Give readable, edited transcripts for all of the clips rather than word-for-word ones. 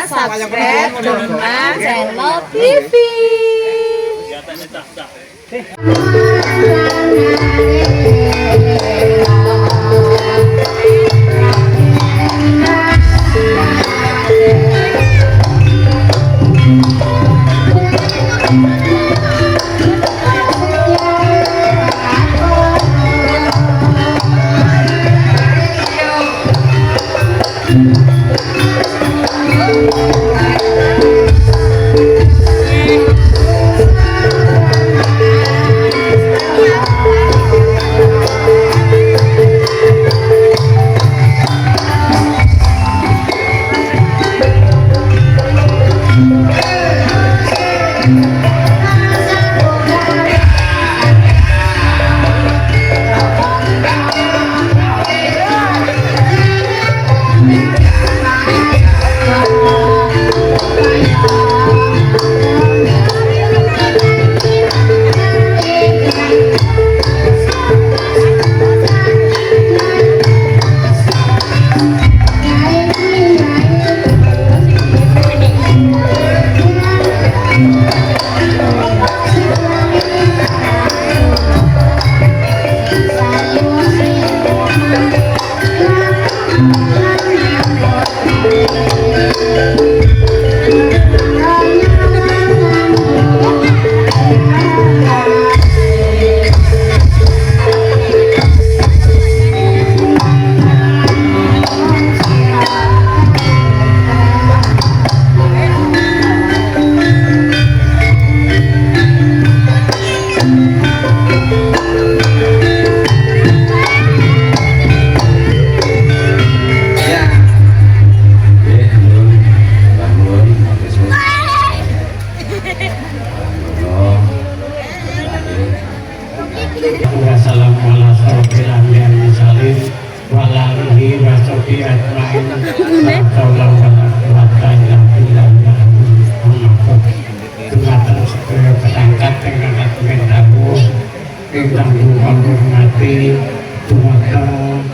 subscribe Dona Channel TV.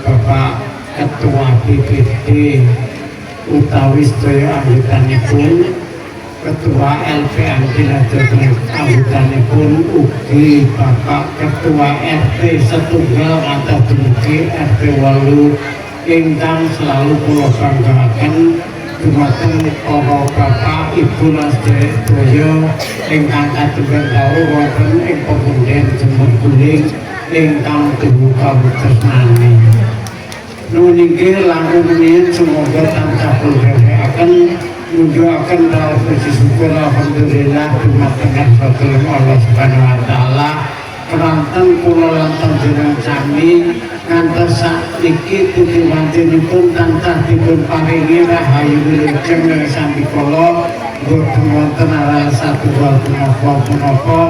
Bapak Ketua BPD utawi sedaya anggotanipun, Ketua LPMD anggotanipun ugi Bapak Ketua RT setunggal atau dumugi RT 8 ingkang selalu kula banggaaken dumateng para bapak ibu lan sedaya ingkang katunggel kawula wonten ing pepunden Jemur Guling ingkang dibuka tresnani. Nuwun inggih langkung menika semoga tansah kulheraken nunjukaken rawuh puji syukur alhamdulillah dumateng Allah Subhanahu wa taala keranten kula lan panjenengan sami ngantos sakniki puji wancinipun tansah dipun paringi rahayu wilujeng sambi kala boten wonten satu punapa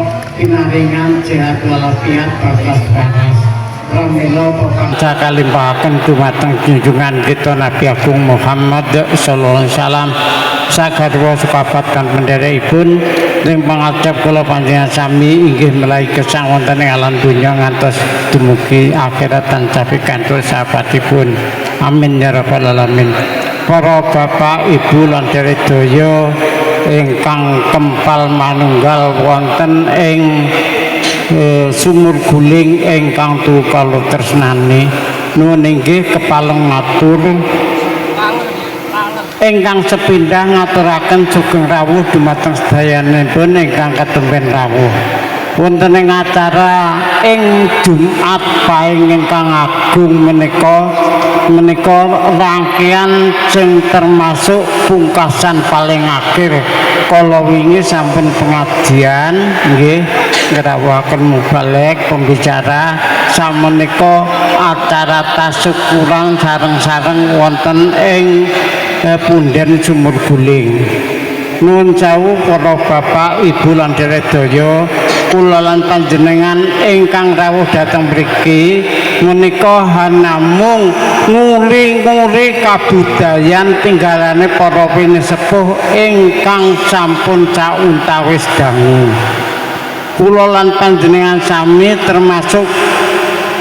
pinaringan sehat walafiat bakas waras pramila papanca kalimpahaken dumateng junjungan kita Nabi Agung Muhammad sallallahu alaihi wasallam sagarwa sukabat kan penderekipun ing pangajab kula panjenengan sami inggih melahi gesang wonten ing alam donya ngantos dumugi akhirat tansah pikantuk sahabatipun amin ya rabbal alamin. Para bapak ibu lan sedaya ingkang kempal manunggal wonten ing Sumur Guling ingkang tukala tresnani nuwun inggih kepaleng matur ingkang sepindah ngaturaken sugeng rawuh dumateng sedayanipun ingkang ketemben rawuh wonten ing acara ing Jumat Pahing ingkang agung menika rangkaian sing termasuk pungkasan paling akhir kala wingi sampun pengajian nggih ngrawuhaken mubalek pembicara samenika acara tasyukuran sareng-sareng wonten ing punden Sumur Guling. Nuwun sewu para bapak ibu lan sedaya kula lan panjenengan ingkang rawuh dhateng mriki menika namung nguri-nguri kabudayan tinggalane para pinisepuh ingkang sampun sauntawis dangu. Kula lan panjenengan sami termasuk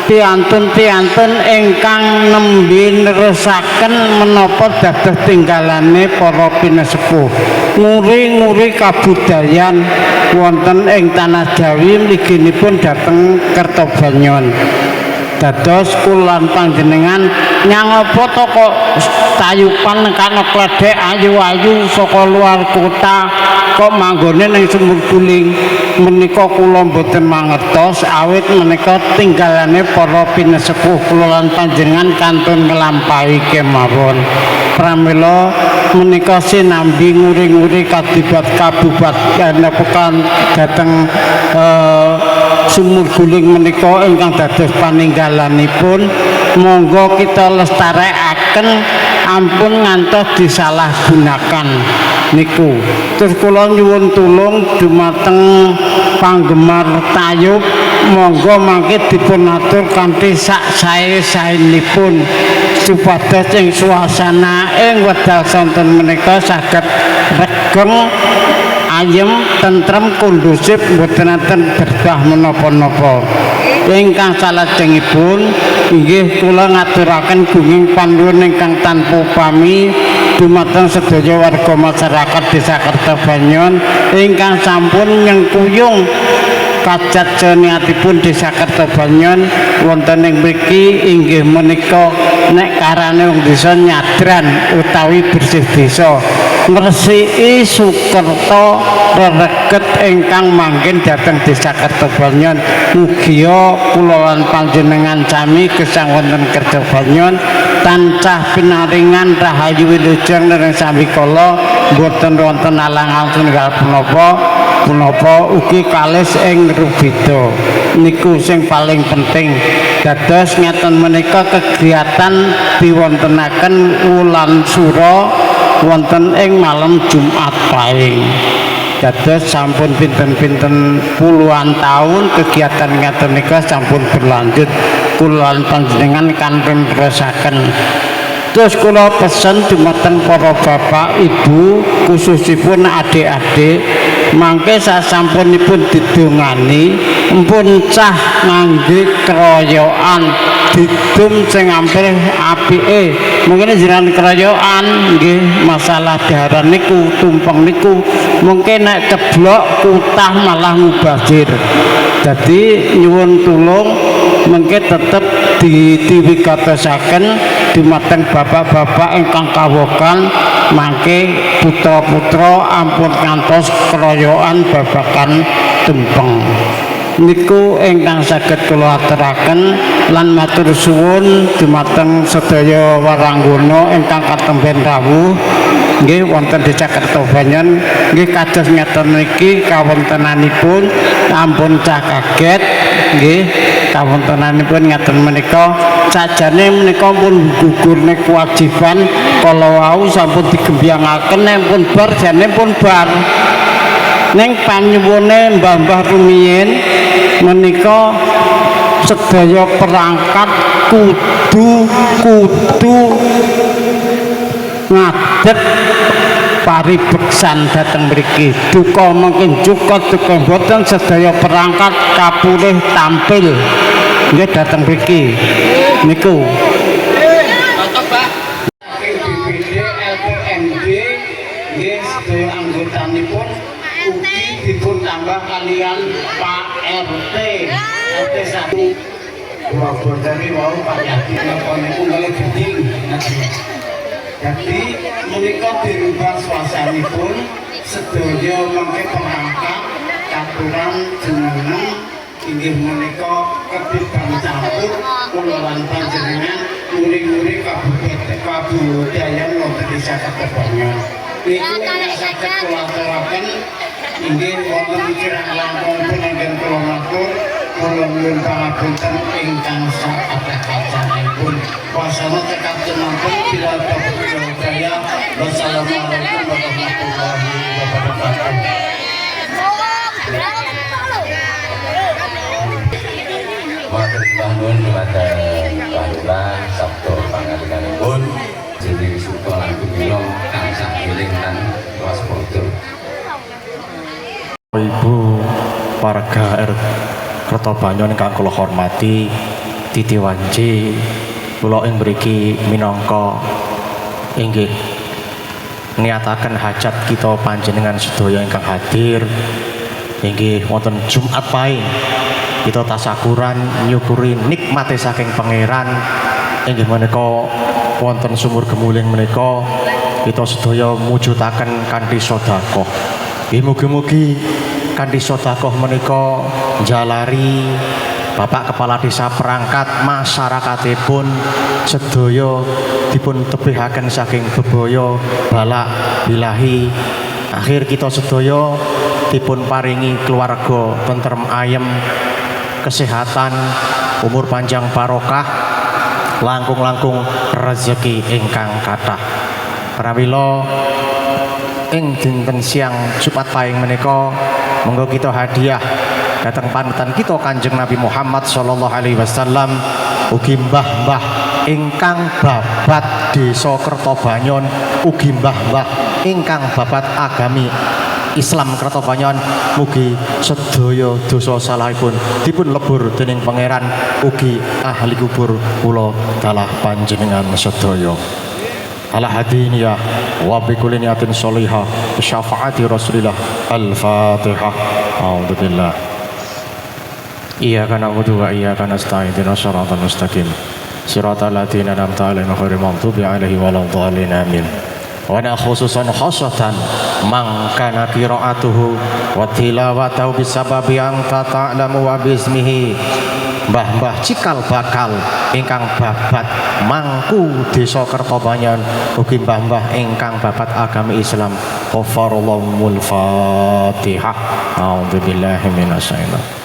piantun-piantun ingkang nembe nerusaken menapa dados tinggalane para pinesepuh nguri-nguri kabudayan wonten ing tanah Jawi mliginipun dhateng Kertobanyon. Dados kula panjenengan nyangapa to kok tayupan kana kledhek ayu-ayu saka luar kota kok manggone ning Sumur Guling menika kula mboten mangertos awit menika tinggalane para pinesepuh kula lan panjenengan kantun nglampahi kemawon pramila menika sinambi nguri-nguri kadibat kabupaten pekan dhateng Sumur Guling menika ingkang dados paninggalanipun monggo kita lestarekaken ampun ngantos disalahgunakan niku. Terus kula nyuwun tulung dumateng panggemar tayub monggo mangke dipun atur kanthi sak sae-saenipun supados ing suasana ing wedal sonten menika saged regeng ayem tentrem kondusif mboten enten berkah menapa-napa. Ingkang salajengipun inggih kula ngaturaken gunging panuwun ingkang tanpa pami dumateng sedaya warga masyarakat Desa Kertobanyon ingkang sampun nyengkuyung kajatjanipun Desa Kertobanyon wonten ing mriki inggih menika nek karane wong desa nyadran utawi bersih desa ngresiki Sukerto rereget ingkang manggen dhateng Desa Kertobanyon mugia kula lan panjenengan sami gesang wonten Kertobanyon tansah pinaringan rahayu wilujeng nering sami kala boten wonten alang-alang setunggal punapa ugi kalis ing rubeda niku sing paling penting. Dados ngeten menika kegiatan diwontenaken wulan sura wonten ing malam Jumat Pahing. Dados sampun pinten-pinten puluhan tahun kegiatan ngeten menika sampun berlanjut kula panjenengan kantun terusaken. Terus kula pesen dumateng para bapak ibu khususipun adik-adik mangke sasampunipun didongani empun cah ngangge keroyokan didum sing ampir apike mungkin jenengan keroyokan nggih masalah daharan niku tumpeng niku mungkin nek ceblok kutah malah mubazir. Jadi nyuwun tulung mengke tetep diwigatosaken dumateng bapak-bapak ingkang kawokan mangke putra-putra ampun ngantos keroyokan babakan tumpeng niku ingkang saged kula aturaken lan matur suwun dumateng sedaya waranggana ingkang katemben rawuh nggih wonten Desa Kertobanyon nggih kados ngeten niki kawontenanipun ampun cah kaget nggih kawontenanipun ngeten menika sajane menika pun gugurne kewajiban kala wau sampun digembyangaken pun bar jane pun bar ning panyuwune mbah-mbah rumiyin menika sedaya perangkat kudu ngadeg paribeksan dhateng mriki duka mungkin duka boten sedaya perangkat kapulih tampil nggih dhateng mriki niku nggih sedaya anggotanipun ugi dipun tambah kalian Pak RT RT 1 dua borderi wau Pak Yati napa niku nggih geding. Jadi menika dirubah suasanipun sedaya mangke perangkat caturan jenengan inggih menika kedipun campur kula lan panjenengan nguri-nguri kabudayan wonten Desa Kertobanyon. Niku saged kula aturaken inggih wonten kirang langkung pinanggen kula matur kula nyuwun pangapunten ingkang sakabeh-kabehipun. Wasana cekap tenampun bila Jaya. Wassalamualaikum warahmatullahi wabarakatuh. Matur nuwun dumateng Bahlurah sabda pangapuntenipun jadi suka lan kula tansah eling lan waspada. Ibu warga Kertobanyon ingkang kula hormati Titi wanci kula ing mriki minangka inggih niataken hajat kita panjenengan sedaya ingkang hadir inggih wonten Jumat Pahing kita tasakuran nyukuri nikmate saking pangeran inggih menika wonten sumur gemuling menika kita sedaya mujudaken kanthi sedekah. Nggih mugi-mugi kanthi sedekah menika jalari Bapak Kepala Desa perangkat masyarakatipun sedaya dipun tebihaken saking bebaya balak bilahi akhir kita sedaya dipun paringi keluarga tentrem ayem kesehatan umur panjang barokah langkung-langkung rezeki ingkang kathah pramila ing dinten siang Jumat Pahing menika monggo kita hadiah datang panutan kita Kanjeng Nabi Muhammad sallallahu alaihi wasallam ugi mbah-mbah ingkang babat desa Kertobanyon ugi mbah-mbah ingkang babat agami Islam Kertobanyon mugi sedaya dosa salahipun dipun lebur dening pangeran ugi ahli kubur kula dalah panjenengan sedaya ala hadiniyah wa bi kulli niyatin sholihah syafaati Rasulillah al-Fatihah. A'udzubillah. Iyyaka na'budu wa iyyaka nasta'in ihdinas siratal mustaqim siratal ladzina an'amta 'alaihim ghairil maghdubi 'alaihim waladdallin amin. Wa ana khususan khasatan man kana qira'atuhu wa tilawatuhu bisababi an ta'lamu wa bismihi mbah-mbah cikal bakal ingkang babat mangku desa Kertobanyon ugi mbah-mbah ingkang babat agami Islam ghafarallahumul Fatihah. A'udzubillahi minasyaitonir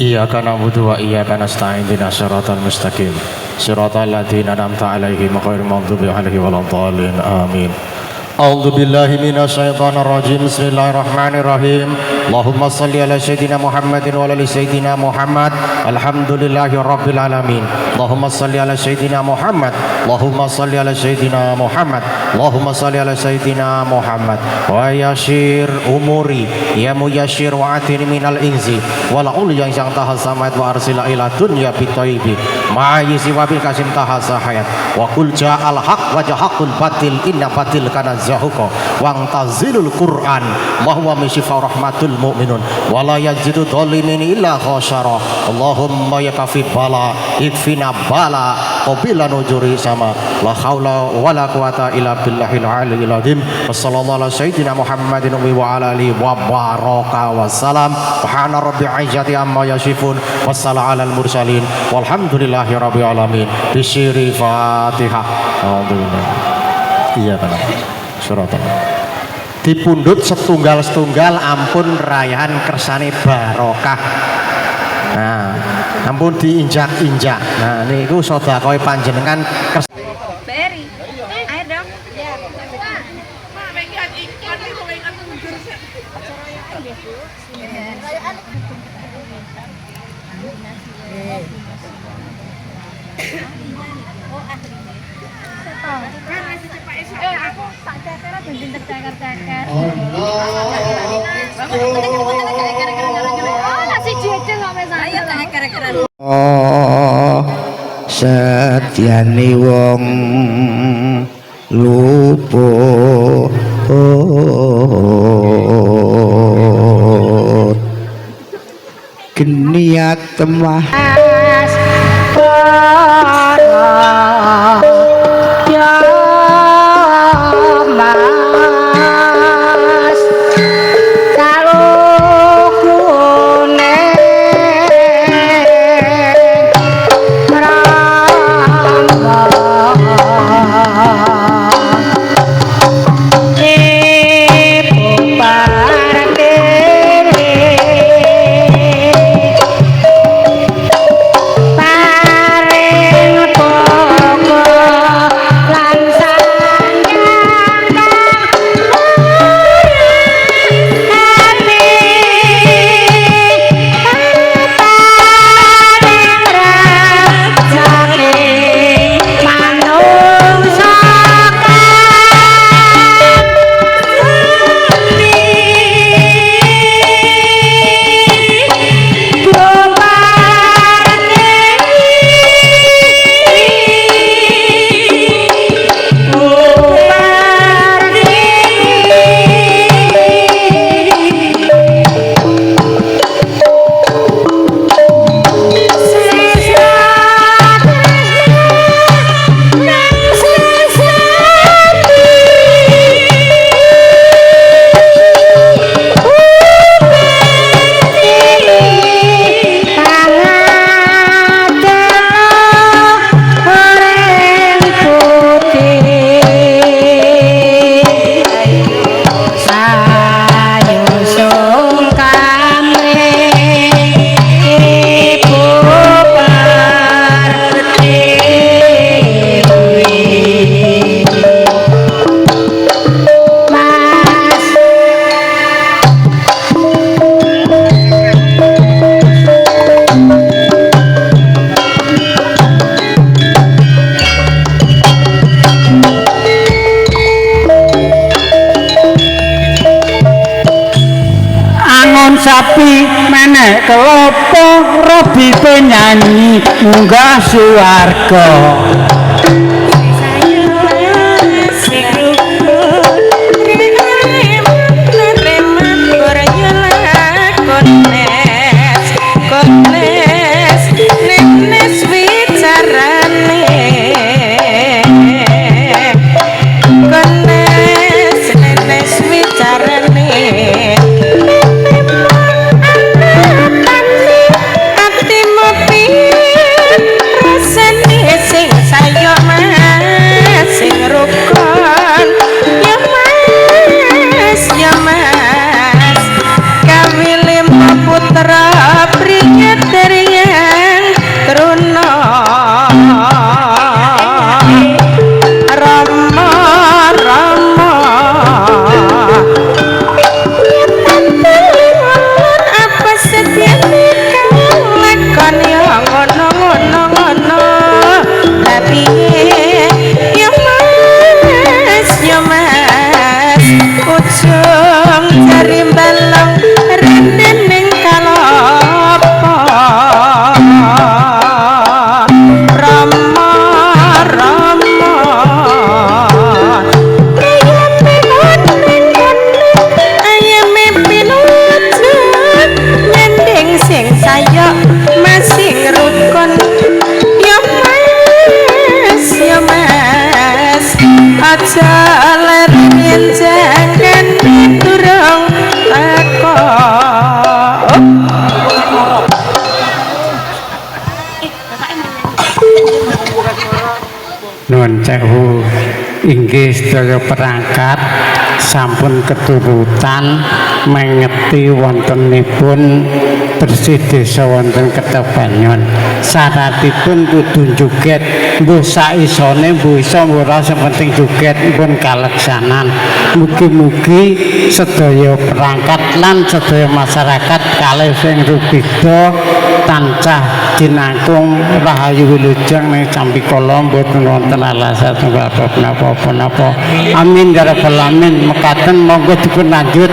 Iyyaka na'budu wa iyyaka nasta'in ihdinas siratal mustaqim siratal ladzina an'amta 'alaihim ghairil maghdubi 'alaihim waladdallin amin. A'udzu billahi minasyaitonir rajim. Bismillahirrahmanirrahim. Allahumma shalli ala sayyidina Muhammadin wa ala ali sayyidina Muhammad. Alhamdulillahi rabbil alamin. Allahumma shalli ala sayyidina Muhammad. Allahumma shalli ala sayyidina Muhammad. Allahumma shalli ala sayyidina Muhammad. Wa yashir umuri ya muyassir wa atini minal inzi wal ulya yang tahasamat wa arsila ila dunya bitaibi ma'ayisi wa bil kasim tahasahayat wa qul ja'al haq wa jahaqul batil inna batil kana zahuqa wang tazilul Qur'an wa huwa mishifa rahmatul mu'minun wa la yajidu dhalimin illa khasara. Allahumma yakafi bala ikfina bala qabila nujuri sama la haula wa la quwata illa billahil aliyil azim. Wassallallahu ala sayyidina Muhammadin wa ala alihi wa baraka wassalam. Subhana rabbil izzati amma yasifun wassalamu alal mursalin walhamdulillahi rabbil alamin. Bisyiri Fatihah. Alhamdulillah. Iya kan. Surat dipundhut setunggal-setunggal ampun rayahan kersane barokah. Nah, ampun diinjak-injak. Nah, niku sedekah panjenengan Beri. Ayo dong. Aku tak ceker dan pinter ceker-ceker. Nasi jejel kok wis. Ayo ceker-cekeran. Setyane wong luput keniat temah sapi menek kelopo robi penyanyi munggah suwarga nuwun sewu inggih sedaya perangkat sampun keturutan mengeti wontenipun bersih desa wonten Ketebanyon syaratipun kudu joget mbuh saisone mbuh iso mbuh ora penting joget pun kaleksanan mugi-mugi sedaya perangkat lan sedaya masyarakat kalih sing rubeda tansah jinangkung rahayu wilujeng ning sampikala mboten wonten alasan napa-napa. Amin ya rabbal alamin. Mekaten monggo dipun lanjut.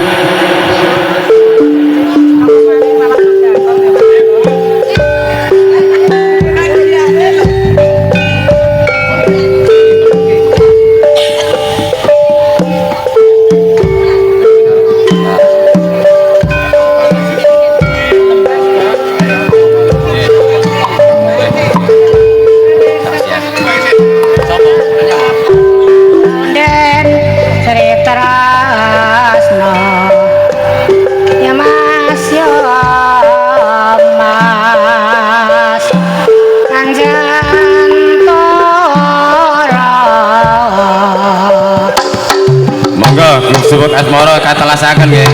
Sebut asmara katelasaken nggih.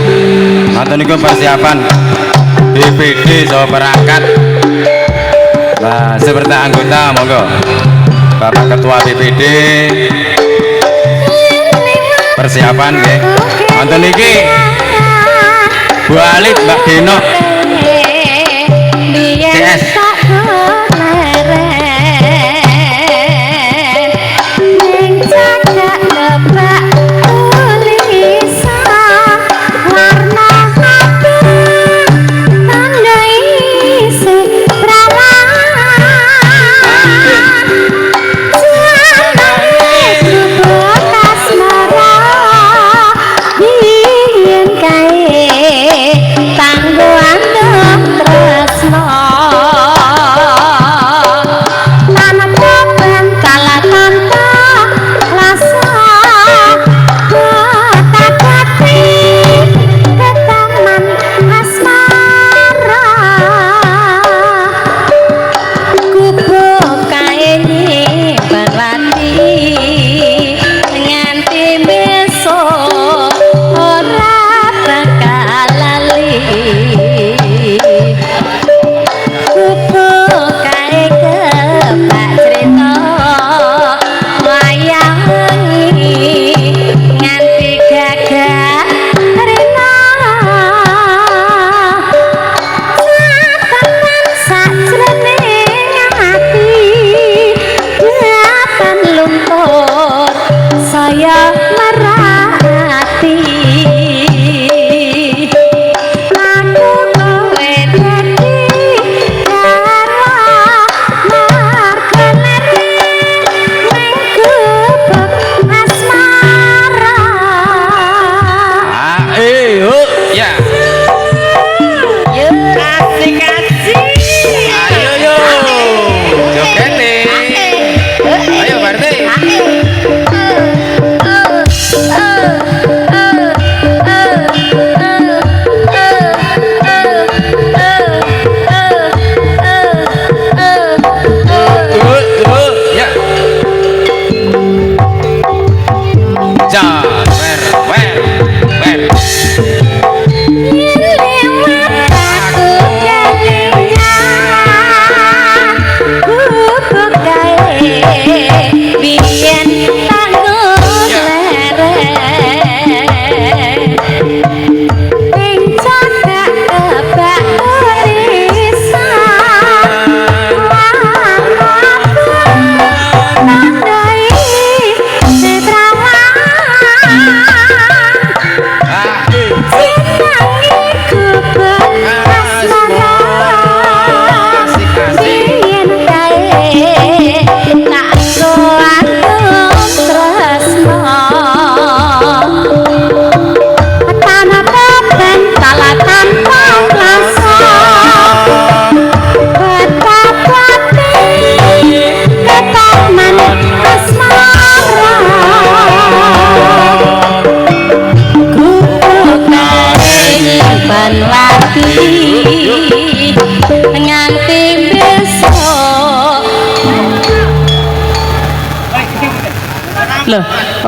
Ngoten niku persiapan DPD saha perangkat. Nah, seperti anggota monggo. Bapak Ketua BPD persiapan nggih. Ngoten niki Bu Alit, Mbak Deno. CS Tangguhan tresno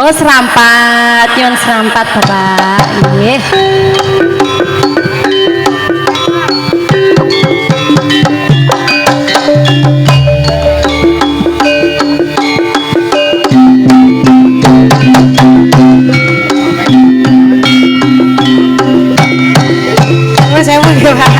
Oh, serampat, nyon serampat Bapak. Nggih. Saya mau Pak.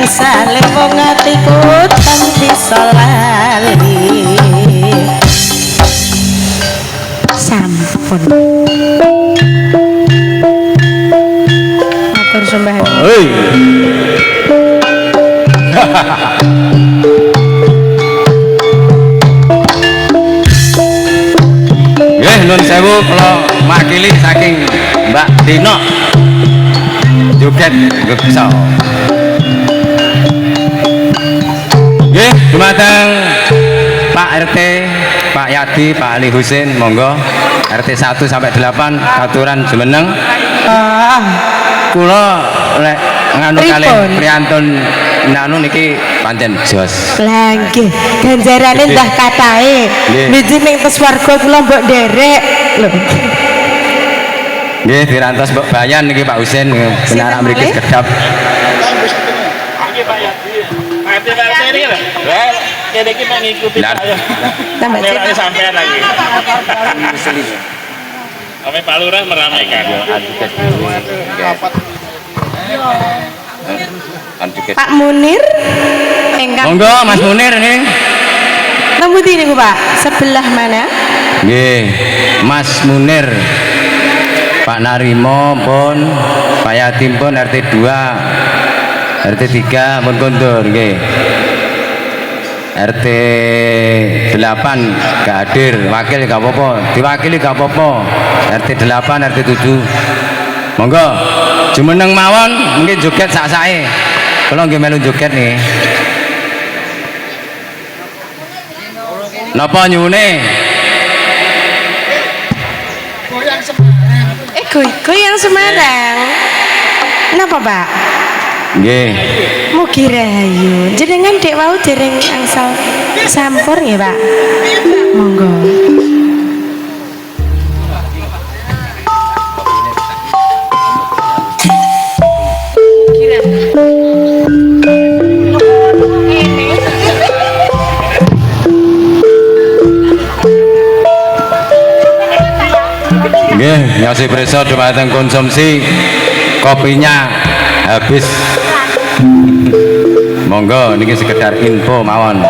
Saling mengatiku tanpa solali sampun matur sembah hei nggih nun sewu kula makili saking Mbak Dino joget bisa. Nggih, dumateng Pak RT, Pak Yadi, Pak Ali Husin, monggo RT 1 sampai 8 aturan jumeneng. Kula lek nganu kalih priyantun nanu niki pancen jos. Lah nggih, ganjarane ndah katahe. Niki ning swarga kula mbok nderek lho. Nggih, dirantos mbok bayan niki Pak Husin benar mriki kedap. Nggih Pak Yadi. Pak ini lah. Kene iki mengikuti saya. Tambah sampean lagi. Sampai Pak Lurah meramaikan. Pak Munir engkang. Monggo Mas Munir ini. Tembuti niku Pak, sebelah mana? Nggih, Mas Munir. Pak Narimo pun, Pak Yatim pun RT 2, RT 3 pun kondur nggih. RT 8 gak hadir, wakil gak apa-apa, diwakili gak apa-apa. RT 8, RT 7. Monggo jumeneng mawon mungkin joget sak-sake. Kula nggih melu joget nih. Napa nyuwune? Goyang Semarang. Napa, Pak? Nggih. Mugi rahayu. Jenengan dek wau dereng angsal sampur nggih, Pak. Monggo. Nggih, ngasih preso dumateng konsumsi kopinya habis. Monggo niki sekedar info mawon.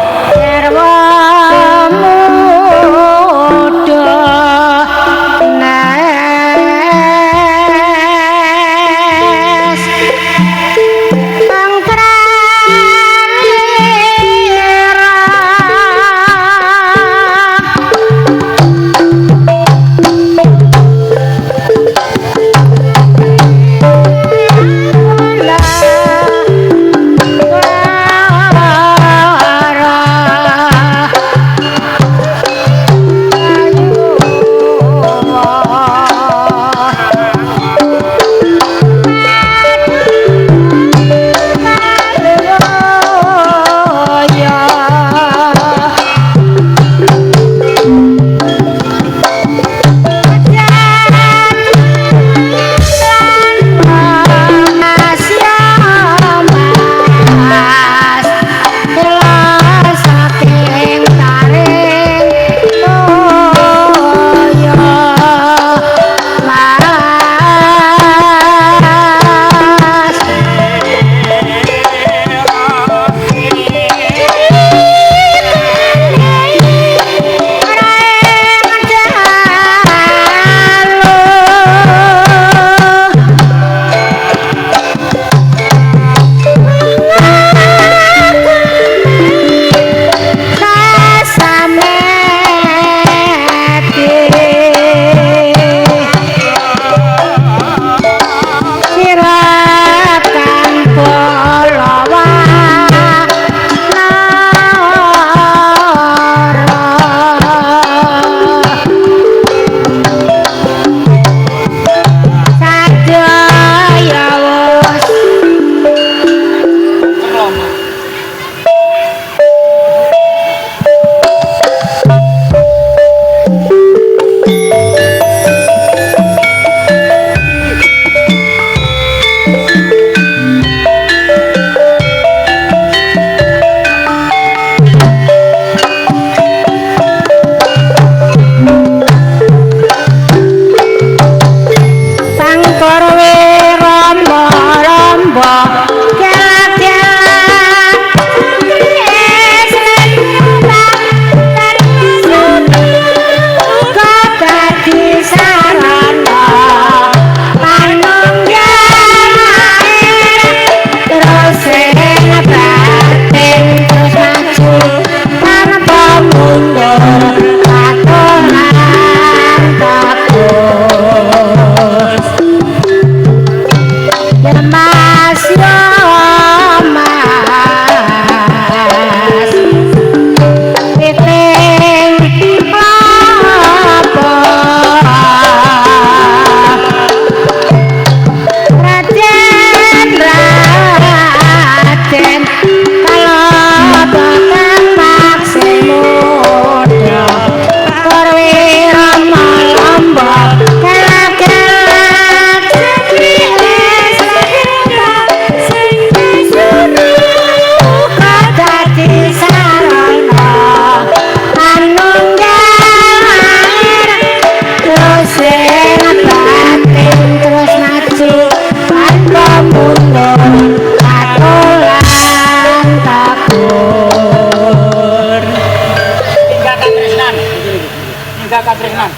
Mas yo mas piting klopo Raden kalau bakal maksimuda Perwira Lombok kelak-kelak sekilas sing disuruh kadati sarana manunggal terus sing batin terus maju tanpa mundur katulan takbur Tinggal Katresnan. Tinggal Katresnan.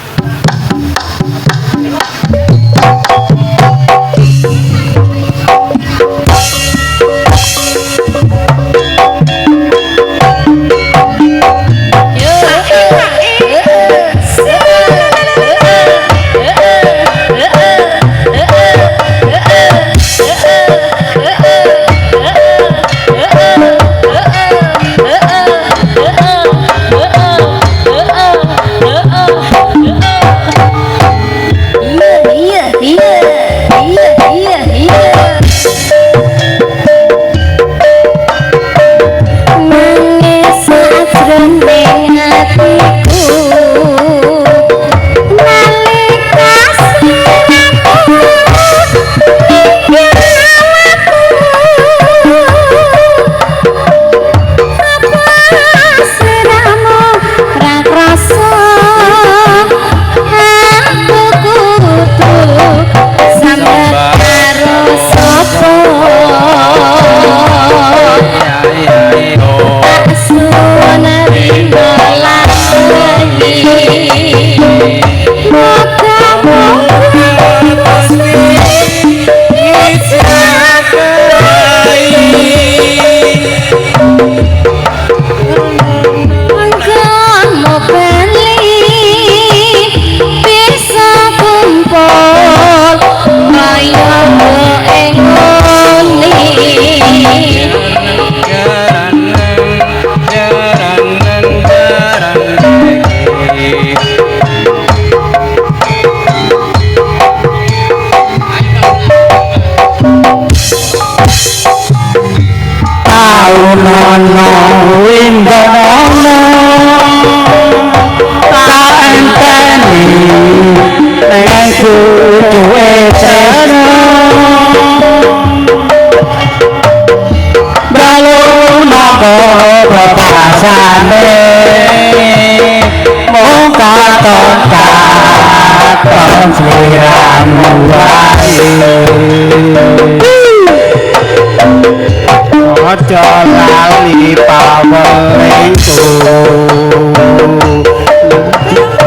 Ojo lali pawelingku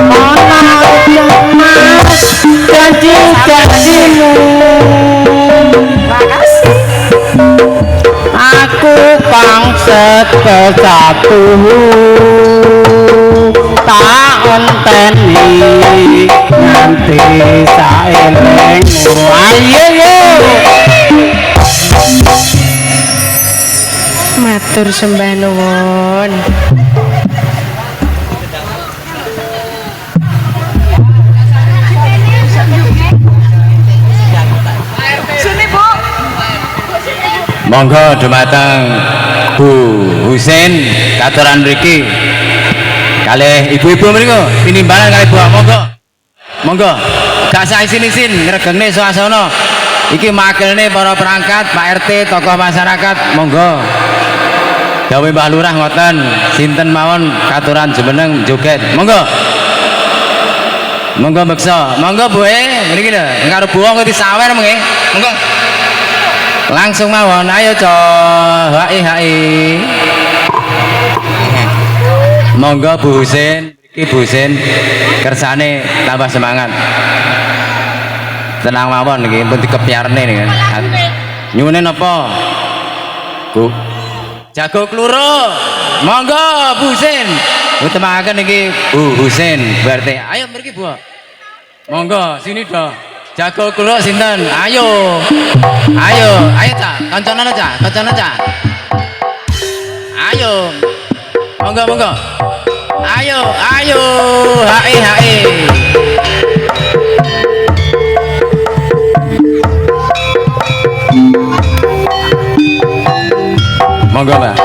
ana mas janji-janjimu makasih aku pangset kesatumu tak enteni nganti saelengmu ayo yo matur sembah nuwun monggo dumateng Bu Husin katuran mriki kalih ibu-ibu mriku tinimbalan kalih Bu monggo gak sak isin-isin ngregegne swasana iki makilne para perangkat Pak RT tokoh masyarakat monggo dawuh Mbah Lurah ngoten sinten mawon katuran jumeneng joget monggo beksa monggo Bu mriki lho karo Bu wong disawer nggih monggo langsung mawon ayo co hai monggo Bu Husin iki Bu Husin kersane tambah semangat tenang mawon niki pun dikepiarne niki nyuwune napa Bu jago kluro monggo Bu Husin utamaken niki Bu Husin berarti ayo mriki Bu monggo sini do jago kluro sinten ayo ayo cak kancanan cak ayo monggo ayo hae monggo Mbak.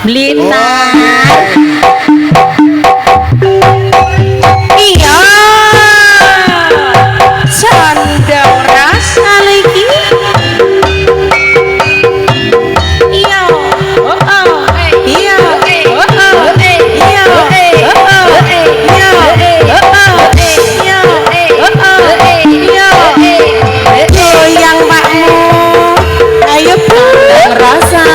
Blitar iya condong rasa lagi iya iya yang makmu ayo rasa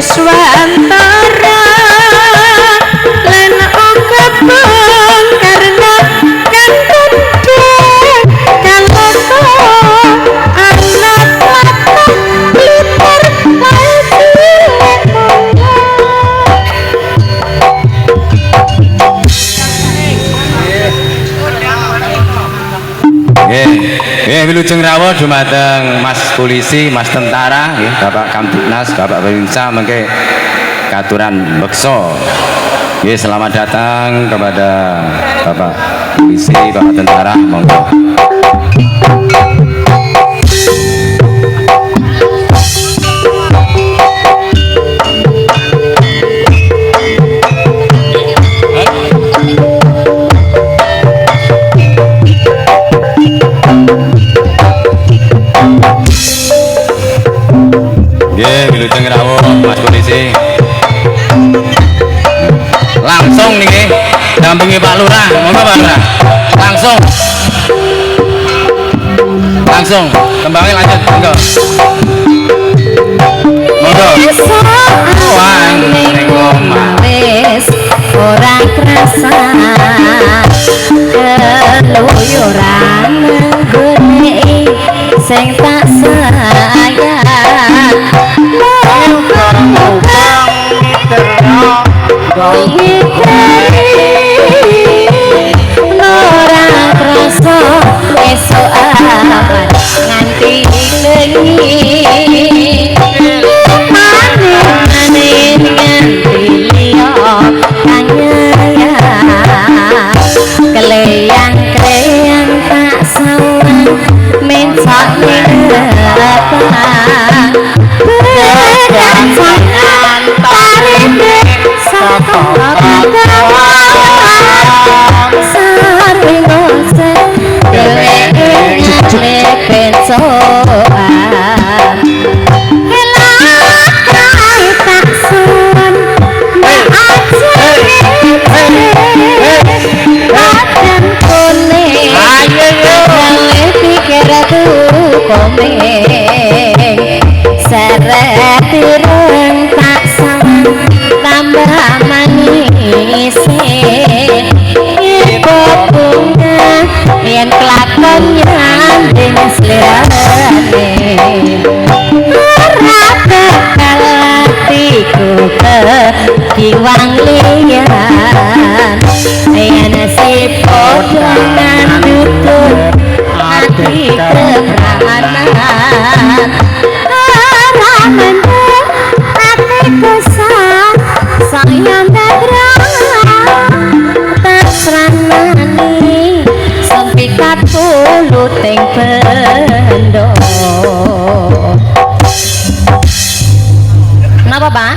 Swantara lan uga karena kantun kaloko anak mata blitar wilujeng rawuh dumateng Mas Polisi, Mas Tentara, Bapak Kamtibnas, Bapak Pemirsa mengke katuran beksa Oke, selamat datang kepada Bapak Polisi, Bapak Tentara, monggo. Wilujeng rawuh Mas Polisi. Langsung nih dampingi Pak Lurah, monggo Pak Lurah. Langsung kembali lanjut, monggo. Wang ning omah wis ora krasa keluyuran nggone sing tak sayang ora krasa esuk awan nganti lengi keleyang tak sawang mencok nyepang bergancangan tarik sokong sarwi ngose dheweke nyale pencoan elakai tak sun badan kuning gawe pikir komeng seret ireng tak sawang tambah manis ibu bunga yen kelakon nyanding selirane ora bakal hatiku kekiwang liyan yen si podo ngandutun hati kebranan ora mendek hatiku sayang dadra tak sranani sempikat puluting bendo. Napa Pak?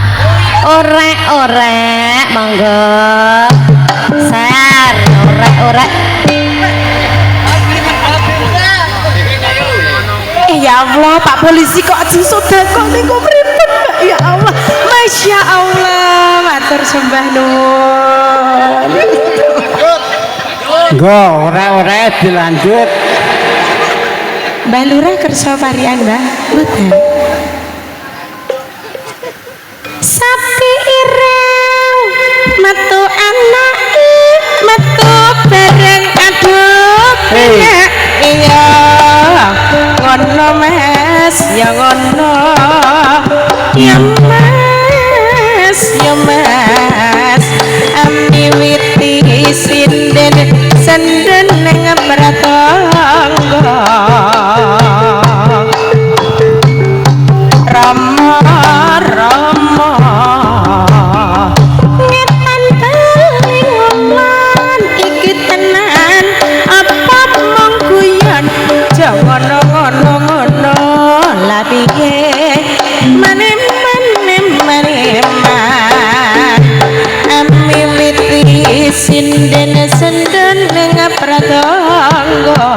Orek-orek monggo ser orek-orek. Ya Allah, Pak Polisi kok ajeng sedekah niku pripun, Mbak? Ya Allah, Masya Allah, matur sembah nuwun. Go, ora dilanjut. Mbak Lurah kersa parian, Mbak? Mboten. Sapi ireng metu anake, metu bareng aduh. Iya. Ngono Mas, ya ngono. Ya Mas, ya Mas. Ami witi sinden senden ning pratangga. Rama Rama ngetan teling ngomlan iki tenan apa mong guyon jangan ngono lah piye manem ami witi sinden senden ning pratangga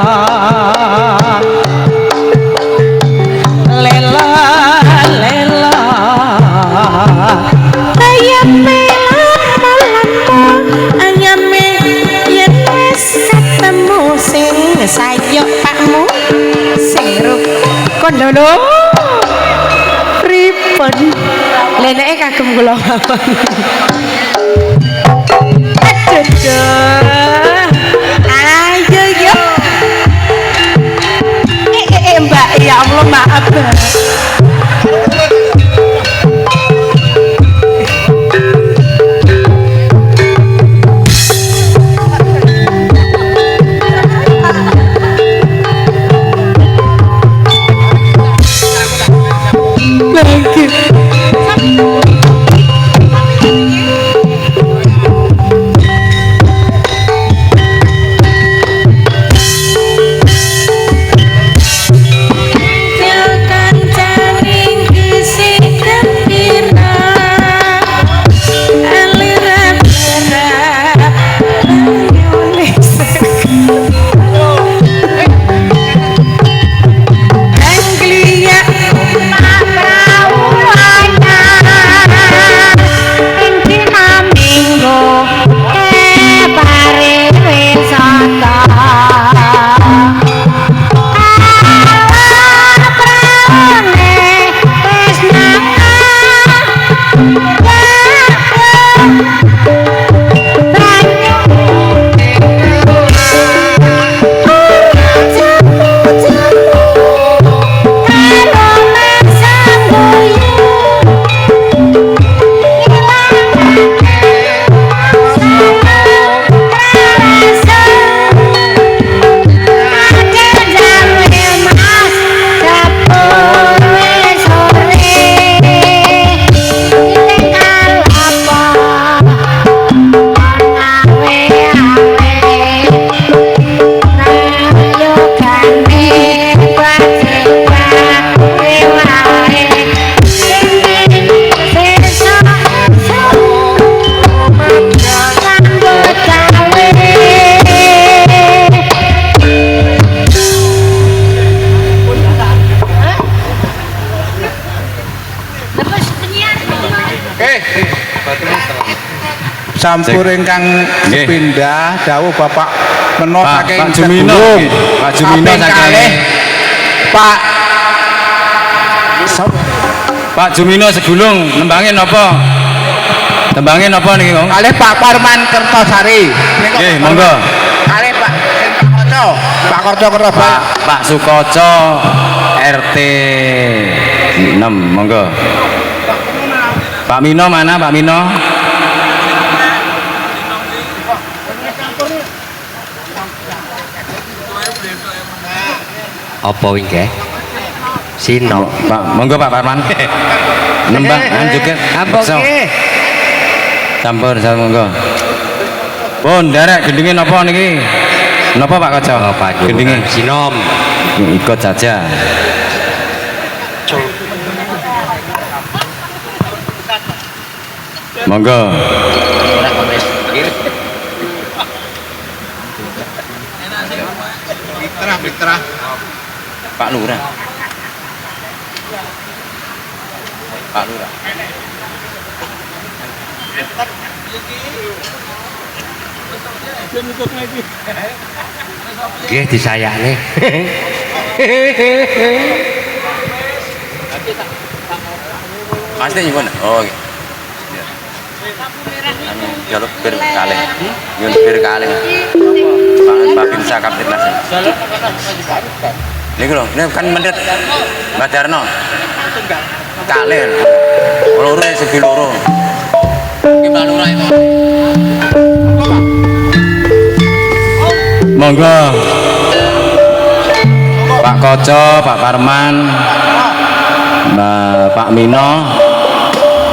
lela ayame ayame yen wis ketemu sing sayok pakmu sing rukun lho pripun leneke kagem kula mawon ayo yo Mbak ya Allah maaf lagi sampur ingkang Nggih. sepindah dawuh Bapak menawa Pak saking Jumino Segulung. nggih. Pak Jumino Kaping saking kalih Pak Pak Jumino Segulung nembangin apa? Tembangin apa niki, Kong? kalih Pak Parman Kertosari. Nggih, monggo. Kalih Pak Korco. Pak Korco Kertosari. Pak Sukoco RT 6 monggo. Pak Mino mana Pak Mino? Apa wingi? Sino. Pak monggo Pak Parman. Nembang anjuket. Apa ki? Campur sama monggo. Pun derek gendingin apa niki? Napa Pak Koco? Gendingin Sinom. ikut saja. Monggo. Mitra. Pak Lurah. Pak Lurah. Nggih disayane. Pasti nyuwun. Oh. Ya lo bir kalih. Nyuwun bir kalih. Pak Bimsa Kapitnas. Niku lho, ini kan mendet Mbak Darno. Kalih. Loro segi loro. Iki Pak Lurah itu. Monggo. Pak Koco, Pak Parman, Pak Mino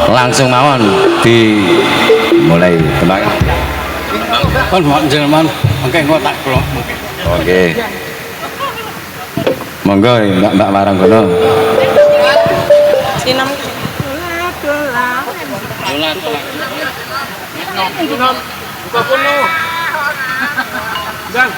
langsung mawon dimulai tembang. Kon buat jenengan mengke engko tak kelok. Oke. Monggo Mbak Marang kono. Sinam Buka kuno. Gang.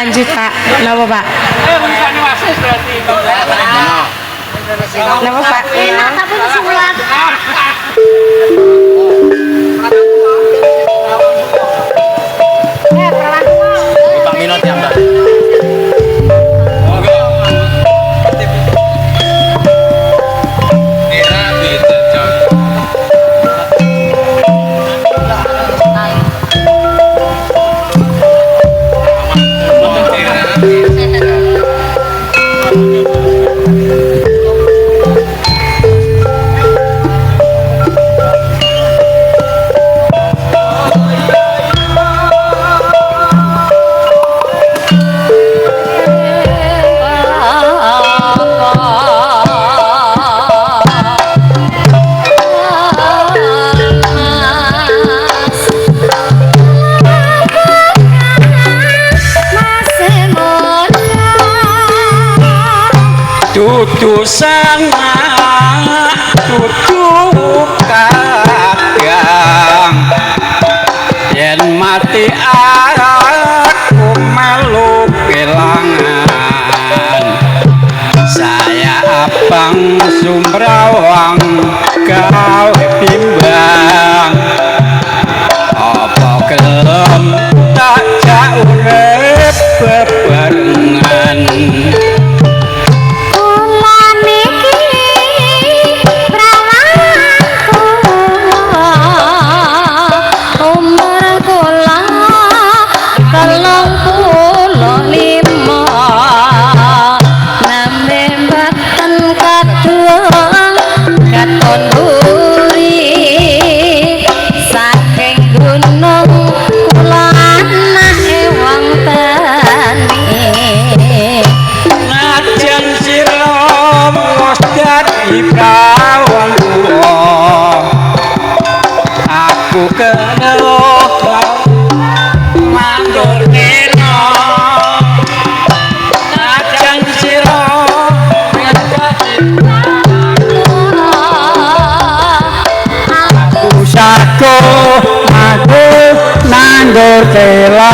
lanjut Pak. Napa Pak? Napa Pak? Enak tapi disulap. Pak Mino tiambah. Dudu sama dudu kagang yen mati aku melu kelangan saya abang Sumrawang gawe bimbang apa gelem tak jak urip bebarengan aku kenal mandur neno najang siro aku sako mandur nandur tela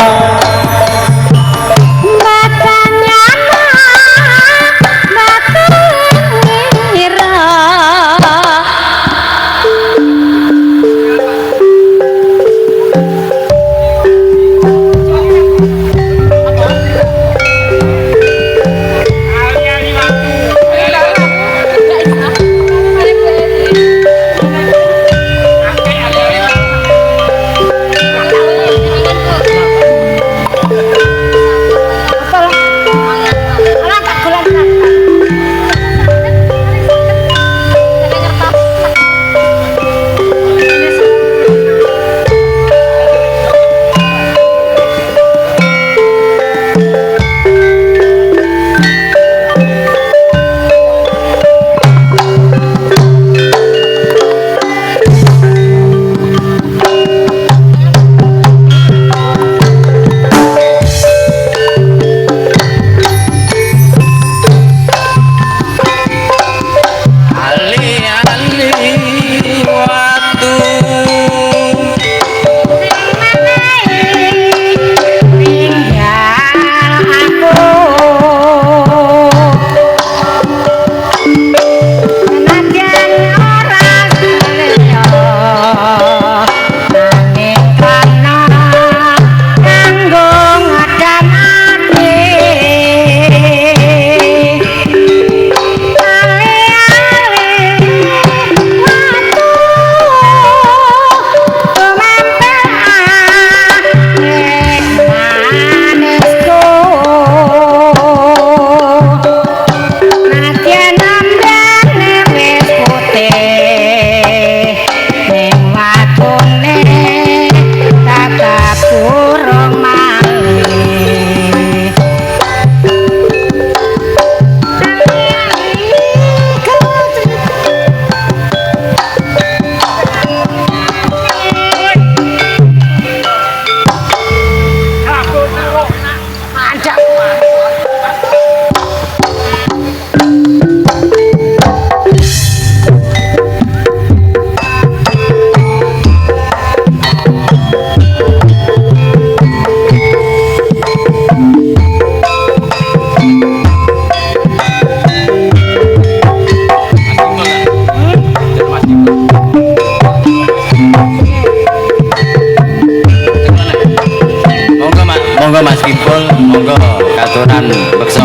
monggo Mas Kimpul, monggo katuran beksa.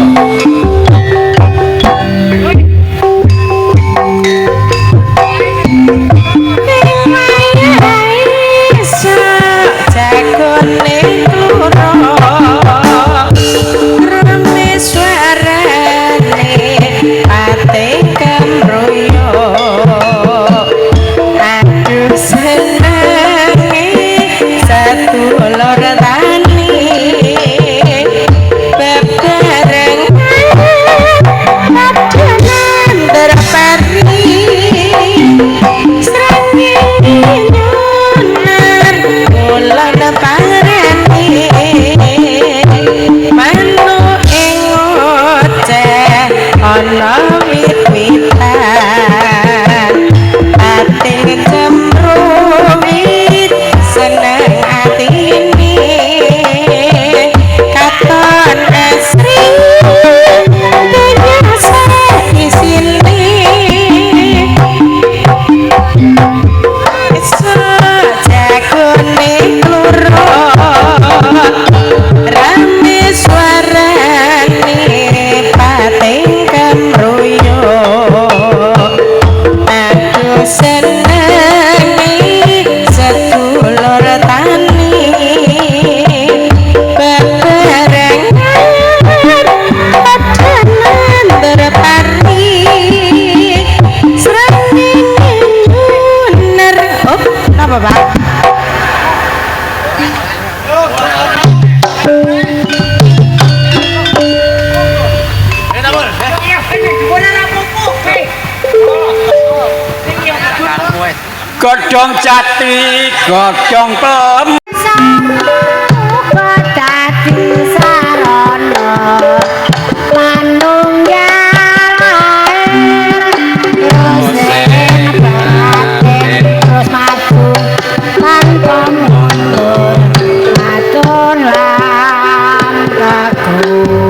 Lor tani bebereng godhong jati godhong plem Samuka dadi sarana manunggal air terus batin terus maju tanpa mundur matur lan kagum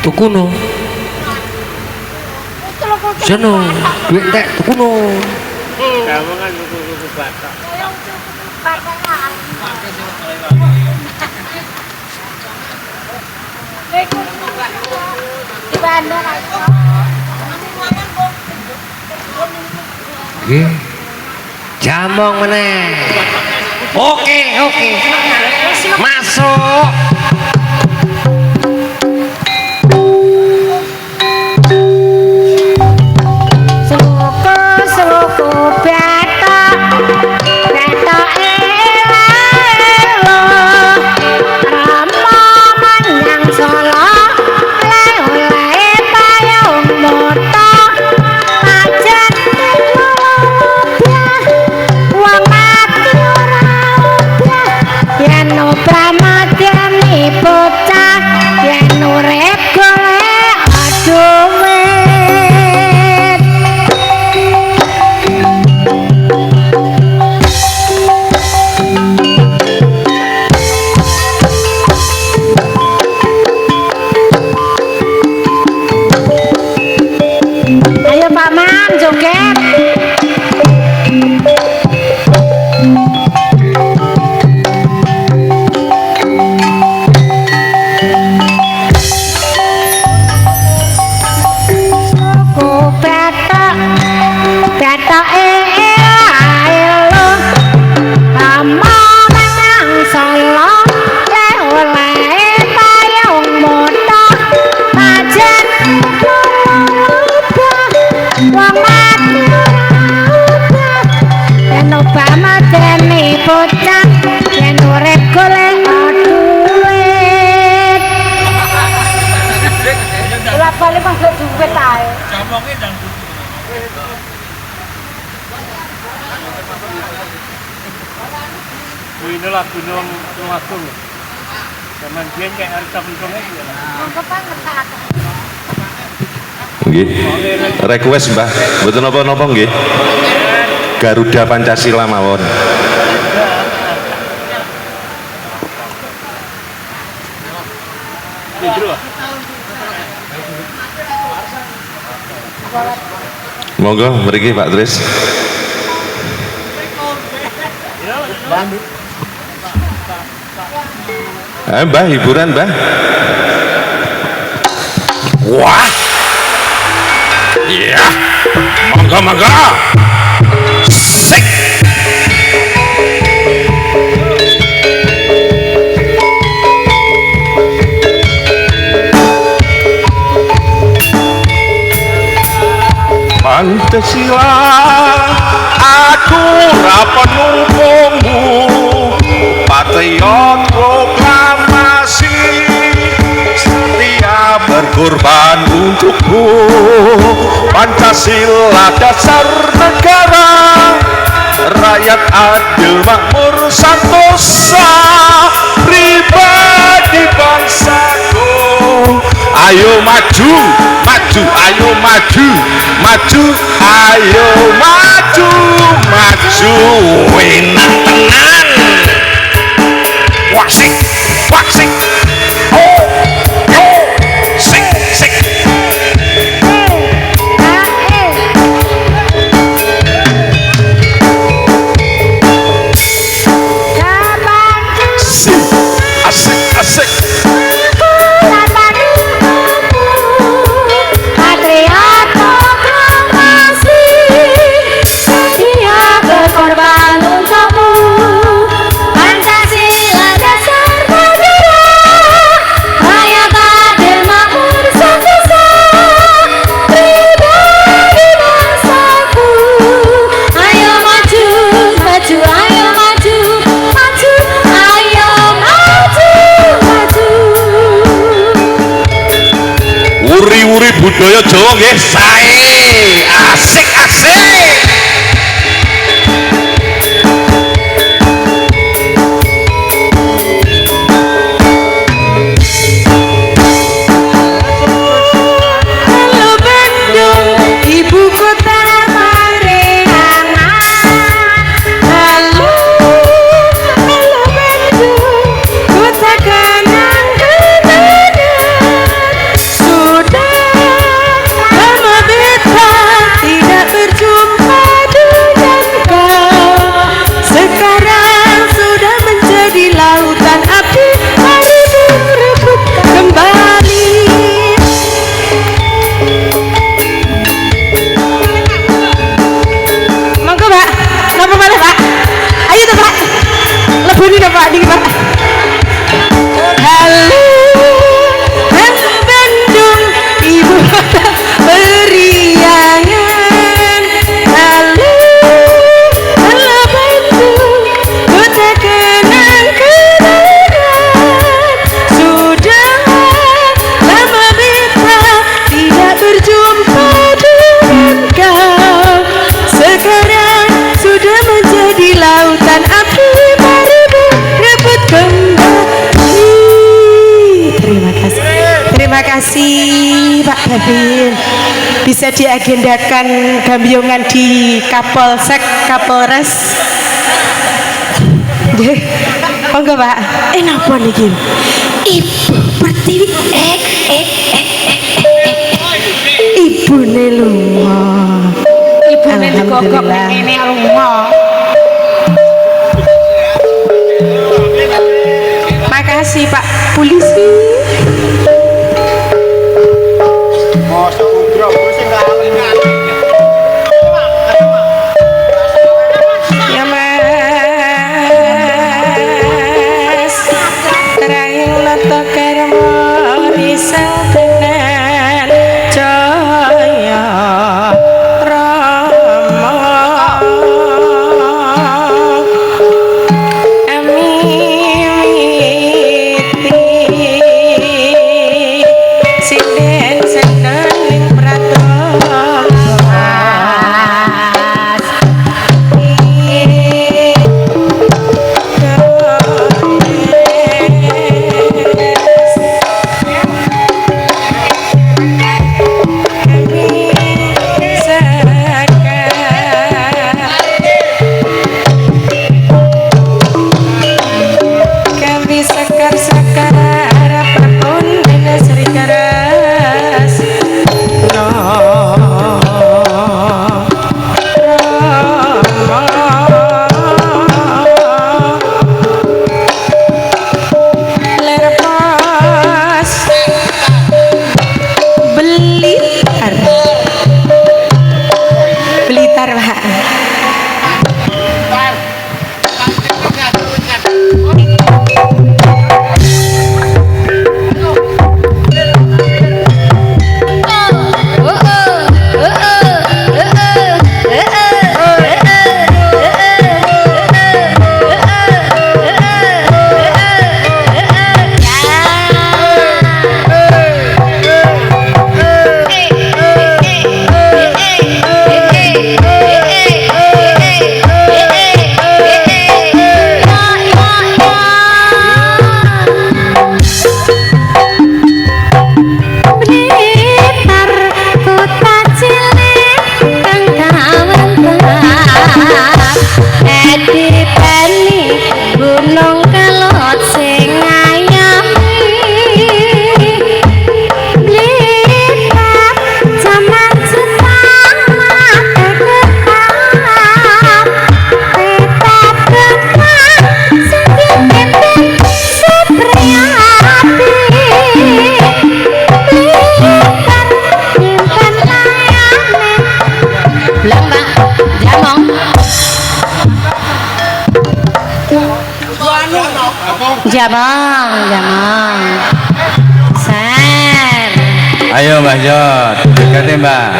tuku no jano duit tek tuku no Gawangan tuku batak. Di Bandung nggih jamong meneh oke masuk seluku batak elo rama manyang solo le payung moto pajan wong mati ora yen obama jane ini lagu nong Tulungagung. Zaman biyen kayak Arta Bungkung iki. Nggih. Request Mbah, mboten napa-napa nggih. Garuda Pancasila mawon. Monggo mriki Pak Tris. Mbah hiburan Mbah. Wah. Iya. Monggo monggo. Sik. Pancasila aku ra penungkungmu, patriot proklamasi setia berkorban untukmu. Pancasila dasar negara, rakyat adil makmur santosa, pribadi bangsaku. Ayo maju, maju, ayo maju, maju, ayo maju, maju, enak tenan. Waksik, waksik, oh, oh, sik, sik. Asik, asik. Uri-uri budaya Jawa nggih sae. Asik asik. Halo Bandung, ibu kota Mariana. Halo, halo Bandung, kota kenang-kenangan. Sudah lama beta tidak berjumpa dengan kau. Sekarang sudah menjadi lautan api, mari berebut kembali. Monggo Pak, napa malih Pak? Ayo tuh Pak, lebuni dah Pak, dikit Pak. Halo, halo Bandung, ibu kota periangan. Halo, halo Bandung, kota kenang-kenangan. Sudah lama beta tidak berjumpa dengan kau. Sekarang sudah menjadi lautan api, mari berebut kembali. Terima kasih Pak Babin. Bisa diagendakan gambiongan di Kapolsek, Kapolres. Nggih. Monggo Pak. Napa niki? Ibu Pertiwi. Ibune lunga. Ibune digogok ngene lunga. Makasih Pak Polisi. Ya Mas, terang nata karma risal tenan Jaya Rama. Jamang. Ser. Ayo Mbah Jod, dekati Mbah.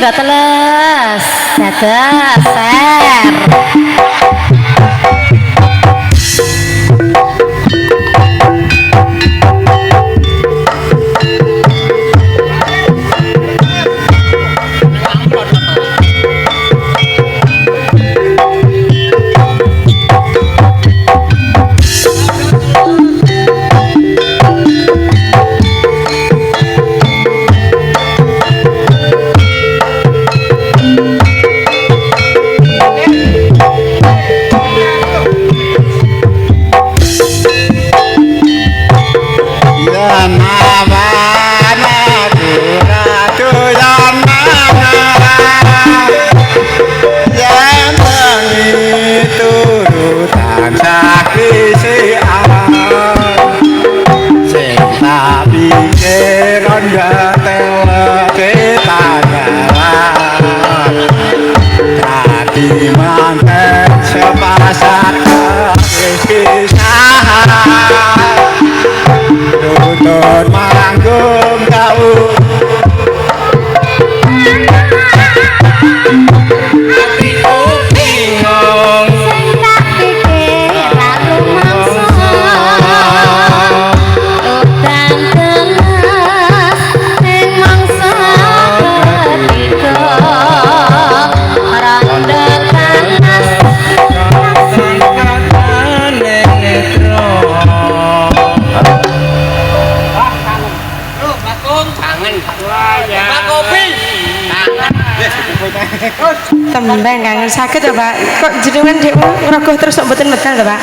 ndak teles dadah ser Tembang kangen sakit ya Pak. Kok jenengan dek ngerogoh terus kok mboten medal lho Pak.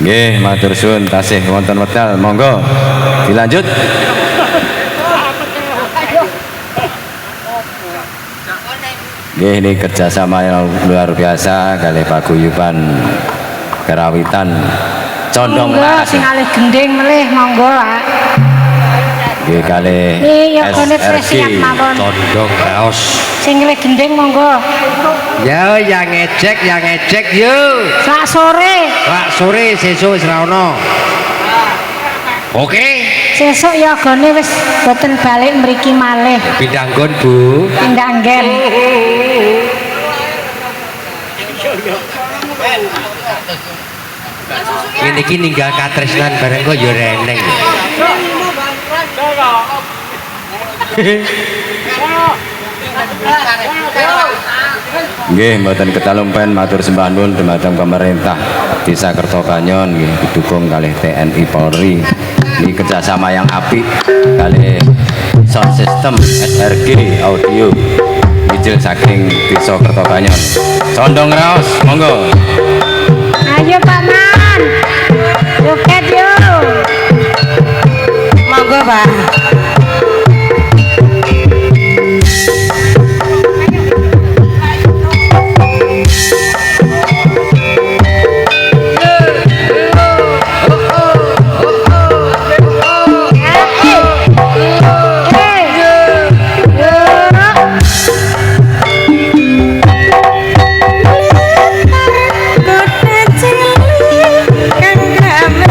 Nggih, matur suwun tasih wonten wekdal, monggo dilanjut. Nggih, ini kerjasama yang luar biasa kali paguyuban Karawitan Condong Monggo sing alih gending melih monggo Pak. Nggih kali ya kene siap mawon. Condong raos. Sing alih gending monggo. Ya yang ngecek yo. Sak sore. Pak sore sesuk wis ra ono. Oke. Sesuk ya gone wis boten balik mriki malih. Pindah nggon, Bu. Pindah nggen. Ini iki ninggal katresnan bareng kok ya reneng. Nggih, mboten ketalumpen matur sembah nuwun dumateng pemerintah Desa Kertobanyon nggih didukung kalih TNI Polri. Ini kerjasama yang apik kalih sound system SRG audio wijil saking Desa Kertobanyon. Condong raos, monggo. Ayo Pak Man. Joget yo. Monggo Pak. Kang gamen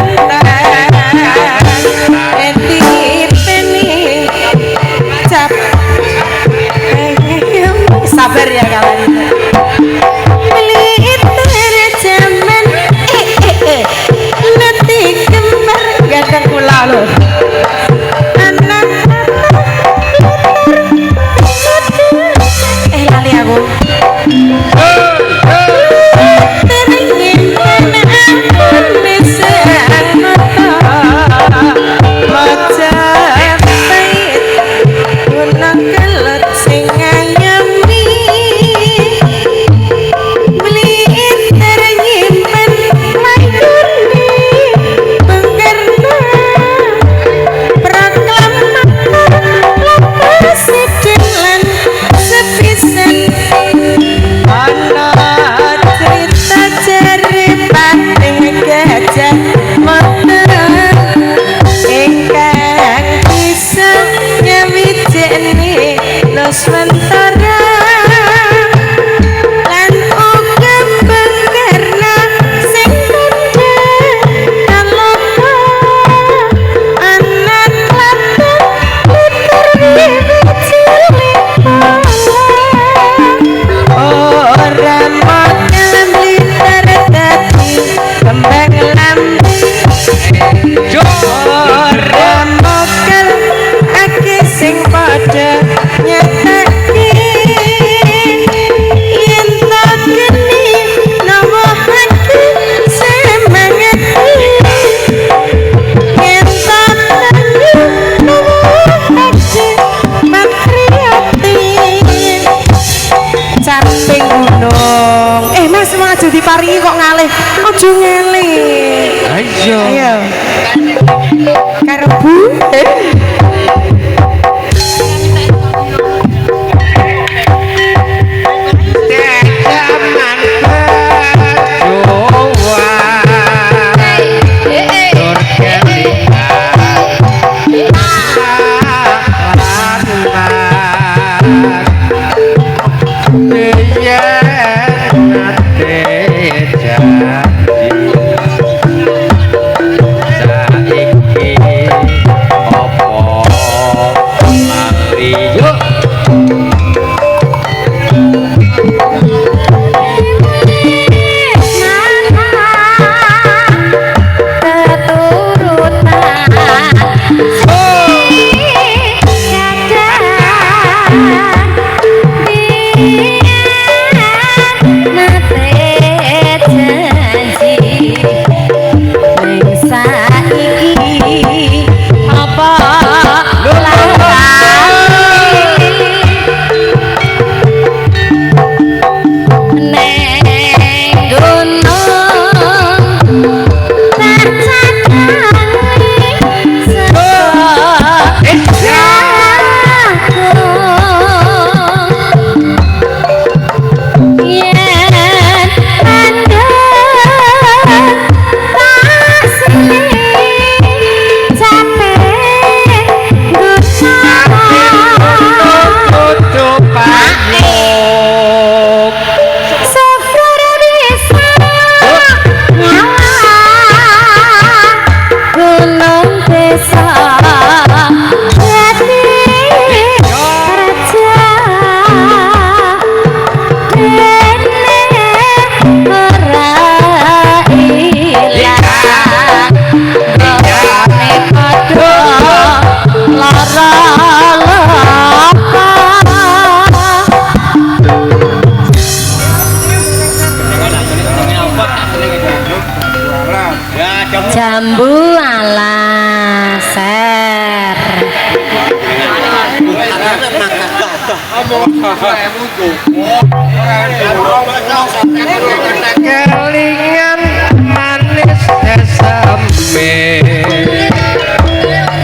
kelingan manis desembe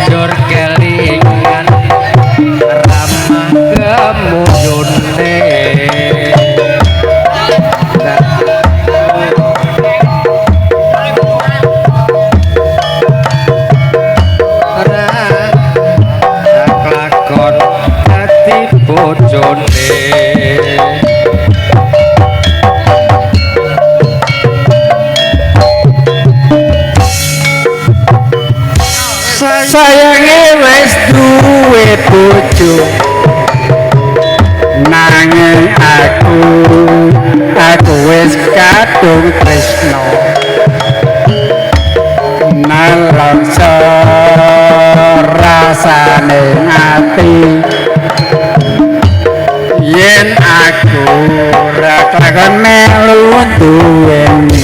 dur kelingan ramah kemudune kelakon hati bojone sayange wis duwe bojo nanging aku wis kadung tresno nalangsa rasane ati yen aku ora kelakon melu duweni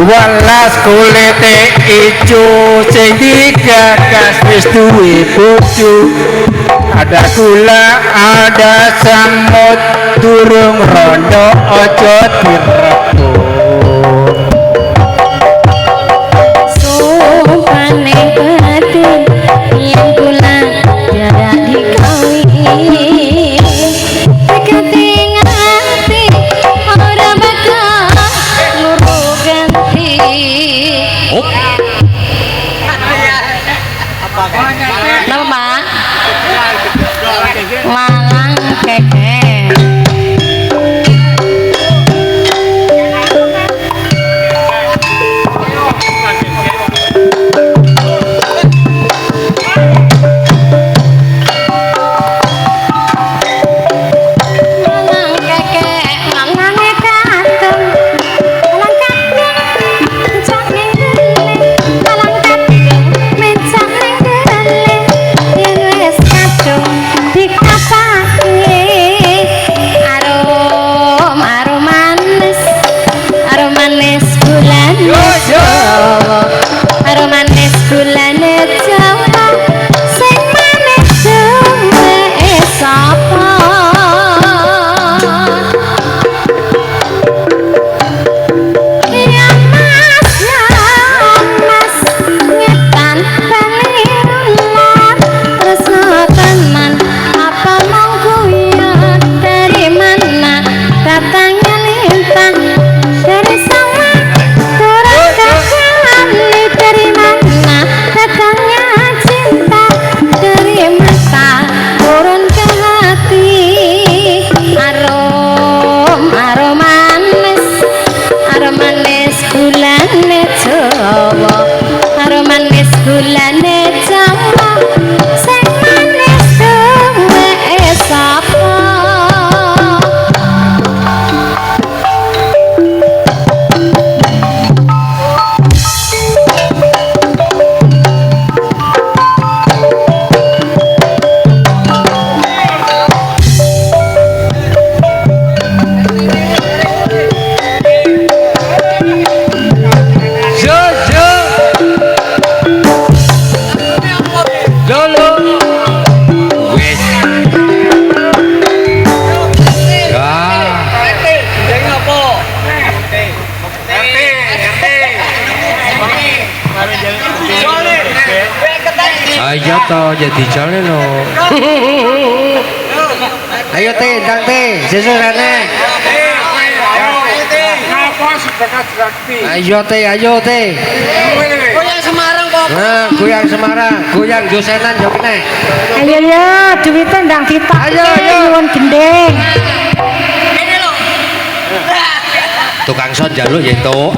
walas kulite ijo sing digagas wis duwe bojo ada gula ada samut durung rondo aja direbut sumpane batin yen kula dadak dikawi tekati ngati ora bakal luru ganti Nama Pak? Malang keke. Ayo toh jadi jalan lo. Ayo teh, dang teh, sesuatu. Ayo teh. Goyang Semarang kok. Nah, goyang Semarang, goyang Josenan yo kene. Ayo ya, duwite ndang ditak. Ayo. Nyuwun gendeng. Ini lho. Tukang son jaluk ya entuk.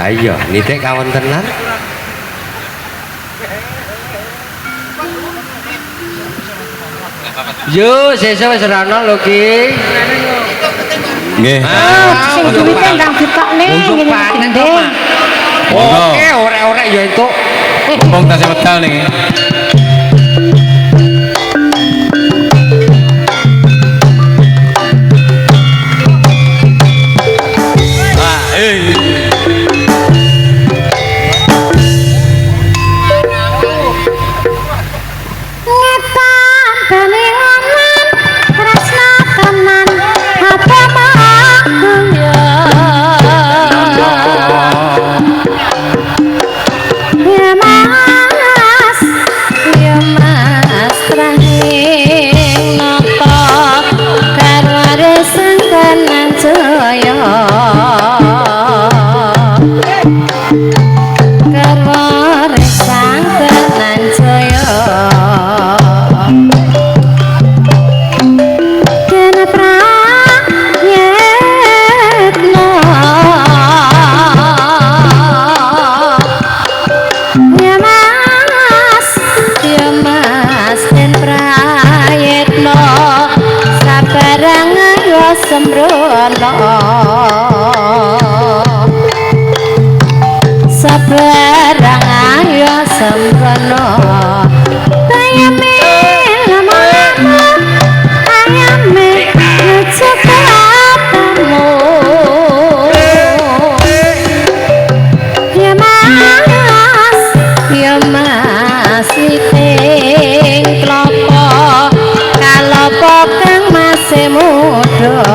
Ayo, nitik kawontenan. Yo, sesuk wis ora ana lho Ki. Nggih. Sing duwite ndang ditokne ngene gendeng. Oke, orek-orek ya entuk. Mumpung tasih medal nih. Sabarang ayo sembrono bayame lamana ayame ngecekatamu ya mas iting klopo kalopo kang masih muda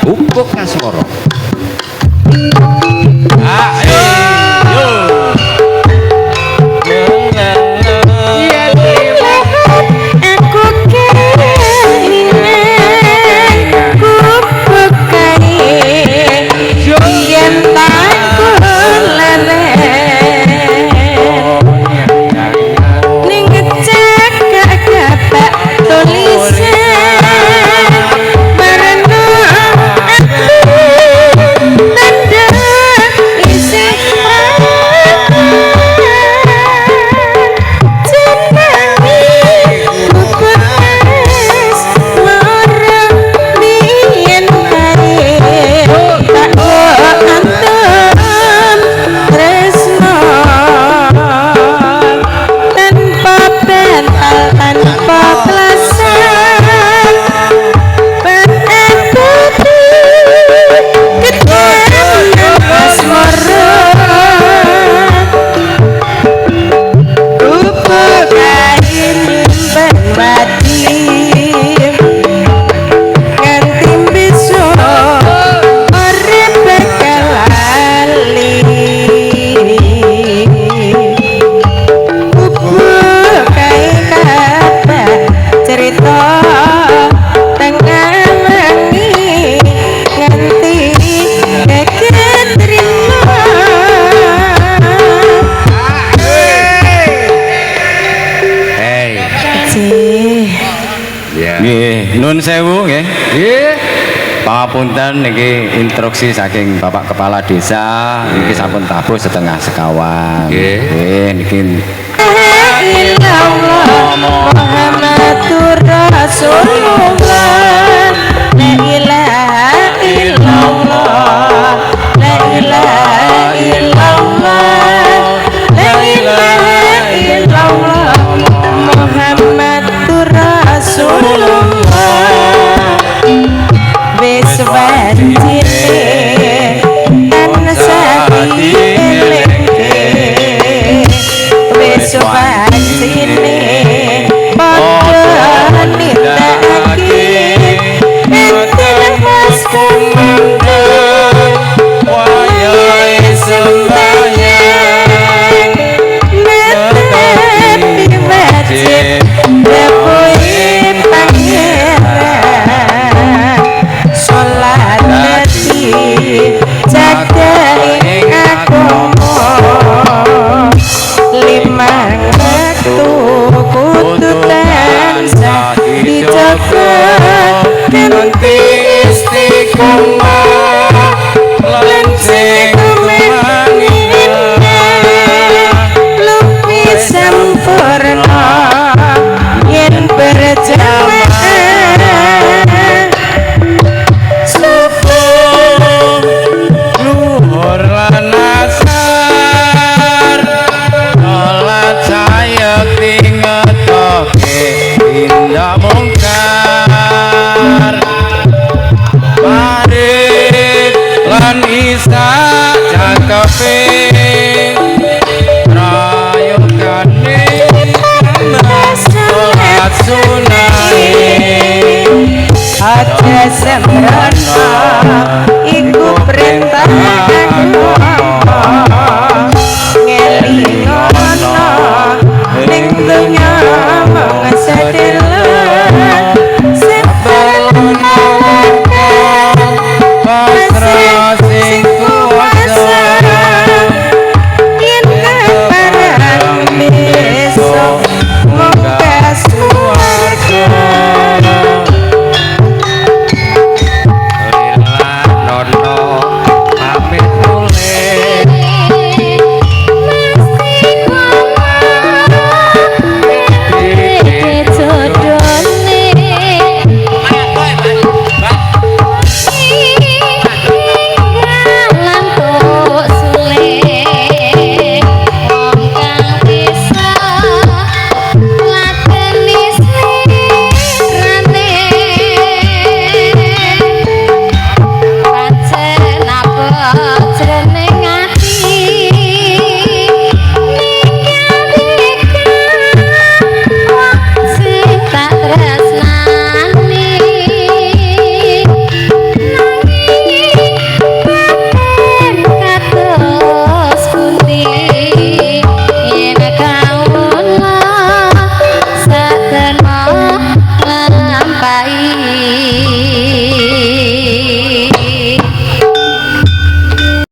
Bubuk Kasmoro. Nun sewu nggih. Nggih. Pangapunten niki instruksi saking Bapak Kepala Desa niki sampun tabuh setengah sekawan. Nggih niki Muhammadur Rasulullah la ilaha illallah la ilaha illallah la ilaha illallah Muhammadur Rasulullah wis wajine ana sapi eleke wis wajine barang wektu kudu tansah dijaga kanthi istiqomah lan sing lebih sempurna yen berjamaah subuh luhur lan asar sholat saya tingetoke indah mungkar parit lan isa cakape rayokane sholat sunai aja sembrono